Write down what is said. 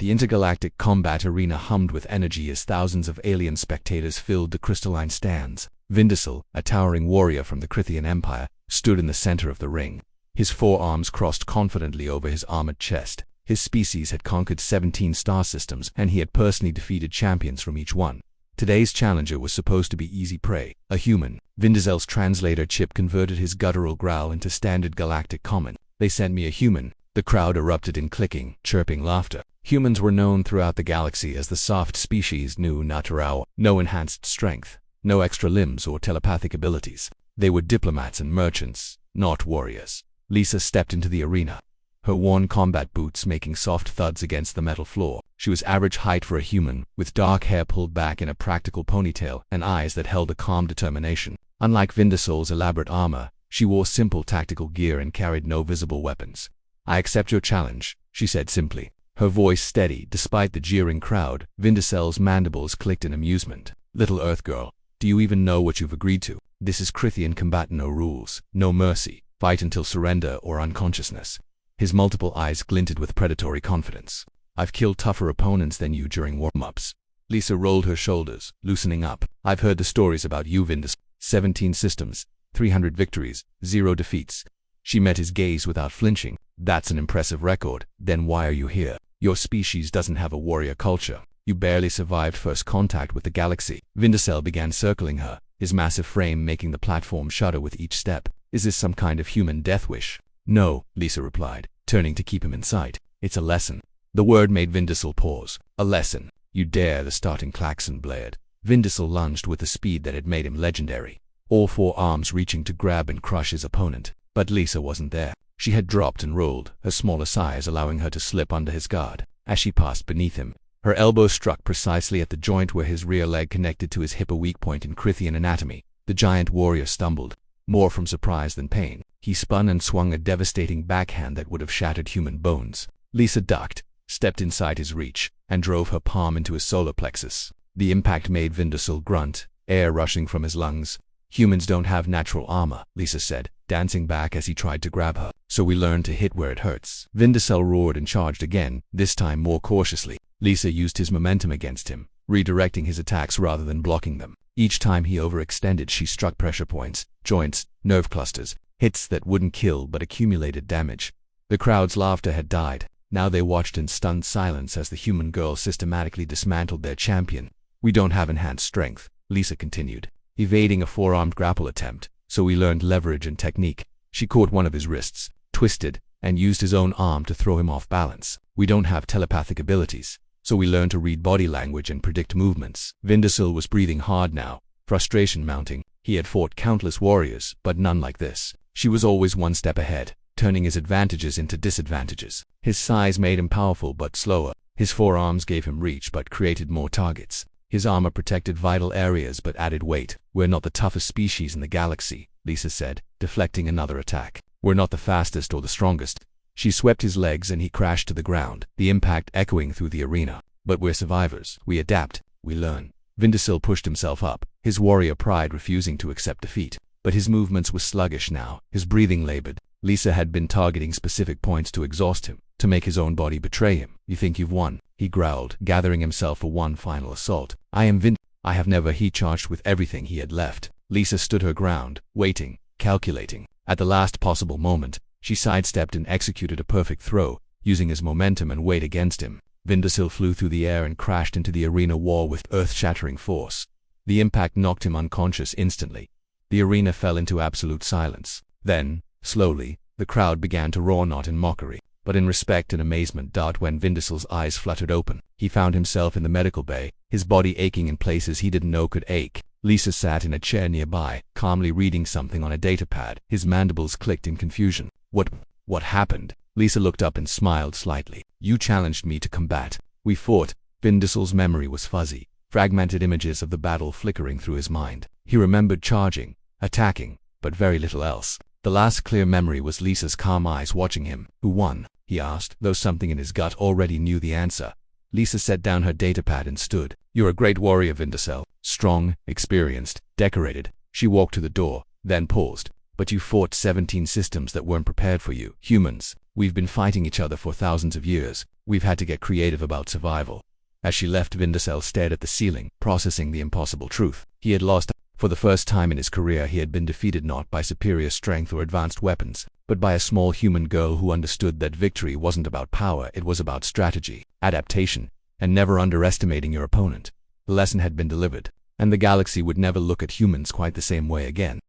The intergalactic combat arena hummed with energy as thousands of alien spectators filled the crystalline stands. Vindicil, a towering warrior from the Crithian Empire, stood in the center of the ring. His forearms crossed confidently over his armored chest. His species had conquered 17 star systems, and he had personally defeated champions from each one. Today's challenger was supposed to be easy prey, a human. Vindicil's translator chip converted his guttural growl into standard galactic common. "They sent me a human." The crowd erupted in clicking, chirping laughter. Humans were known throughout the galaxy as the soft species new natural, no enhanced strength, no extra limbs or telepathic abilities. They were diplomats and merchants, not warriors. Lisa stepped into the arena, her worn combat boots making soft thuds against the metal floor. She was average height for a human, with dark hair pulled back in a practical ponytail and eyes that held a calm determination. Unlike Vindicil's elaborate armor, she wore simple tactical gear and carried no visible weapons. "I accept your challenge," she said simply, her voice steady despite the jeering crowd. Vindicil's mandibles clicked in amusement. "Little Earth girl, do you even know what you've agreed to? This is Crithian combat, no rules, no mercy. Fight until surrender or unconsciousness." His multiple eyes glinted with predatory confidence. "I've killed tougher opponents than you during warm-ups." Lisa rolled her shoulders, loosening up. "I've heard the stories about you, Vindicil. 17 systems, 300 victories, 0 defeats." She met his gaze without flinching. "That's an impressive record. Then why are you here? Your species doesn't have a warrior culture. You barely survived first contact with the galaxy." Vindicil began circling her, his massive frame making the platform shudder with each step. "Is this some kind of human death wish?" "No," Lisa replied, turning to keep him in sight. "It's a lesson." The word made Vindicil pause. "A lesson. You dare?" The starting klaxon blared. Vindicil lunged with a speed that had made him legendary, all 4 arms reaching to grab and crush his opponent. But Lisa wasn't there. She had dropped and rolled, her smaller size allowing her to slip under his guard. As she passed beneath him, her elbow struck precisely at the joint where his rear leg connected to his hip, a weak point in Crithian anatomy. The giant warrior stumbled, more from surprise than pain. He spun and swung a devastating backhand that would have shattered human bones. Lisa ducked, stepped inside his reach, and drove her palm into his solar plexus. The impact made Vindicil grunt, air rushing from his lungs. "Humans don't have natural armor," Lisa said, dancing back as he tried to grab her. "So we learn to hit where it hurts." Vindicil roared and charged again, this time more cautiously. Lisa used his momentum against him, redirecting his attacks rather than blocking them. Each time he overextended, she struck pressure points, joints, nerve clusters, hits that wouldn't kill but accumulated damage. The crowd's laughter had died. Now they watched in stunned silence as the human girl systematically dismantled their champion. "We don't have enhanced strength," Lisa continued, evading a four-armed grapple attempt, "so we learned leverage and technique." She caught one of his wrists, twisted, and used his own arm to throw him off balance. "We don't have telepathic abilities, so we learned to read body language and predict movements." Vindicil was breathing hard now, frustration mounting. He had fought countless warriors, but none like this. She was always one step ahead, turning his advantages into disadvantages. His size made him powerful but slower. His forearms gave him reach but created more targets. His armor protected vital areas but added weight. "We're not the toughest species in the galaxy," Lisa said, deflecting another attack. "We're not the fastest or the strongest." She swept his legs and he crashed to the ground, the impact echoing through the arena. "But we're survivors. We adapt. We learn." Vindicil pushed himself up, his warrior pride refusing to accept defeat. But his movements were sluggish now, his breathing labored. Lisa had been targeting specific points to exhaust him, to make his own body betray him. "You think you've won?" he growled, gathering himself for one final assault. "I am I have never." He charged with everything he had left. Lisa stood her ground, waiting, calculating. At the last possible moment, she sidestepped and executed a perfect throw, using his momentum and weight against him. Vindicil flew through the air and crashed into the arena wall with earth-shattering force. The impact knocked him unconscious instantly. The arena fell into absolute silence. Then, slowly, the crowd began to roar, not in mockery, but in respect and amazement. When Vindicil's eyes fluttered open, he found himself in the medical bay, his body aching in places he didn't know could ache. Lisa sat in a chair nearby, calmly reading something on a datapad. His mandibles clicked in confusion. What happened?" Lisa looked up and smiled slightly. "You challenged me to combat. We fought." Vindicil's memory was fuzzy, fragmented images of the battle flickering through his mind. He remembered charging, attacking, but very little else. The last clear memory was Lisa's calm eyes watching him. "Who won?" he asked, though something in his gut already knew the answer. Lisa set down her datapad and stood. "You're a great warrior, Vindicil. Strong, experienced, decorated." She walked to the door, then paused. "But you fought 17 systems that weren't prepared for you. Humans. We've been fighting each other for thousands of years. We've had to get creative about survival." As she left, Vindicel stared at the ceiling, processing the impossible truth. He had lost. For the first time in his career, he had been defeated not by superior strength or advanced weapons, but by a small human girl who understood that victory wasn't about power, it was about strategy, adaptation, and never underestimating your opponent. The lesson had been delivered, and the galaxy would never look at humans quite the same way again.